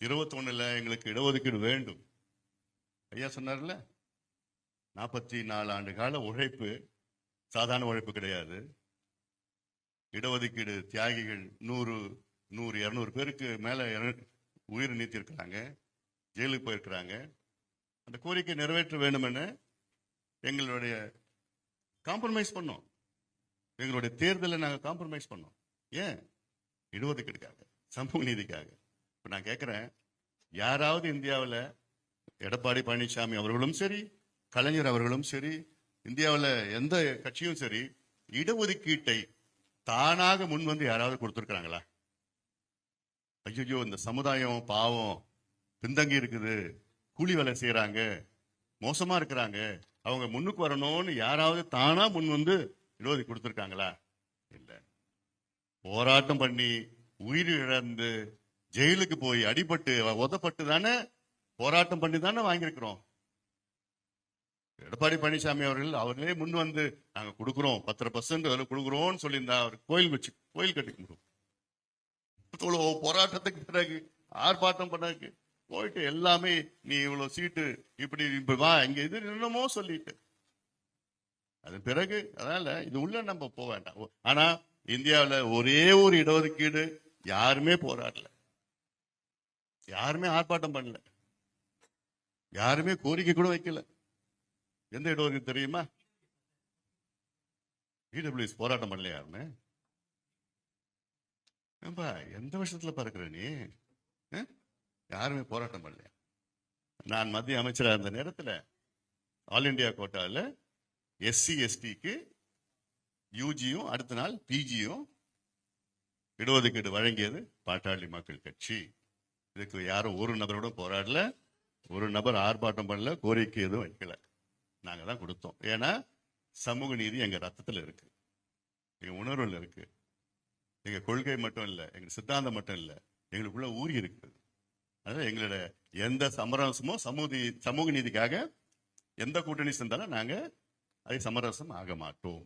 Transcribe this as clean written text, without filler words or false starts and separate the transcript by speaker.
Speaker 1: 21 எங்களுக்கு இடஒதுக்கீடு வேண்டும். ஐயா சொன்னார்ல, 44 ஆண்டு கால உழைப்பு சாதாரண உழைப்பு கிடையாது. இடஒதுக்கீடு தியாகிகள் 100, 200 பேருக்கு மேல உயிர் நீத்திருக்கிறாங்க, ஜெயிலுக்கு போயிருக்கிறாங்க. அந்த கோரிக்கை நிறைவேற்ற வேண்டும் என எங்களுடைய காம்ப்ரமைஸ் பண்ணோம். எங்களுடைய தேர்தலை நாங்கள் காம்ப்ரமைஸ் பண்ணோம். ஏன்? இடஒதுக்கீடுக்காக, சமூக நீதிக்காக. இப்ப நான் கேட்கிறேன், யாராவது இந்தியாவில் எடப்பாடி பழனிசாமி அவர்களும் சரி, கலைஞர் அவர்களும் சரி, இந்தியாவில் எந்த கட்சியும் சரி, இடஒதுக்கீட்டை தானாக முன் வந்து யாராவது கொடுத்துருக்காங்களா? ஐயோ இந்த சமுதாயம் பாவம் பின்தங்கி இருக்குது, கூலி வேலை செய்யறாங்க, மோசமா இருக்கிறாங்க, அவங்க முன்னுக்கு வரணும்னு யாராவது தானா முன் வந்து இடஒதுக்கீடு கொடுத்துருக்காங்களா? இல்லை. போராட்டம் பண்ணி உயிர் இழந்து ஜெயிலுக்கு போய் அடிபட்டு உதப்பட்டு தானே, போராட்டம் பண்ணி தானே வாங்கியிருக்கிறோம். எடப்பாடி பழனிசாமி அவர்களே முன் வந்து நாங்க கொடுக்குறோம் 10% கொடுக்குறோம்னு சொல்லியிருந்தா அவர் கோயில் கட்டி முடியும். போராட்டத்துக்கு பிறகு ஆர்ப்பாட்டம் பண்ணக்கு போயிட்டு எல்லாமே நீ இவ்வளவு சீட்டு இப்படி வா இங்க இது என்னமோ சொல்லிட்டு அதன் பிறகு அதனால இது உள்ள நம்ம போக வேண்டாம். ஆனா இந்தியாவில் ஒரே ஒரு இடஒதுக்கீடு யாருமே போராடல, யாருமே ஆர்ப்பாட்டம் பண்ணல, யாருமே கோரிக்கை கூட வைக்கல. எந்த இடஒதுக்கீடு தெரியுமா? இடபிள்யூஎஸ் போராட்டம் பண்ணல யாருமே. எந்த விஷயத்துல பார்க்கிற நீ? யாருமே போராட்டம் பண்ணல. நான் மத்திய அமைச்சராக இருந்த நேரத்தில் ஆல் இண்டியா கோட்டாவில் SC STக்கு யூஜியும் அடுத்த நாள் பிஜியும் இடஒதுக்கீடு வழங்கியது பாட்டாளி மக்கள் கட்சி. இதுக்கு யாரும் ஒரு நபரோட போராடல, ஒரு நபர் ஆர்ப்பாட்டம் பண்ணல, கோரிக்கை எதுவும் வைக்கல. நாங்க தான் கொடுத்தோம். ஏன்னா சமூக நீதி எங்க ரத்தத்தில் இருக்கு, எங்க உணர்வுல இருக்கு. எங்க கொள்கை மட்டும் இல்லை, எங்க சித்தாந்தம் மட்டும் இல்லை, எங்களுக்குள்ள ஊறி இருக்குது. அதனால எங்களோட எந்த சமரசமும் சமூக நீதிக்காக எந்த கூட்டணி சென்றாலும் நாங்க அதை சமரசம் ஆக மாட்டோம்.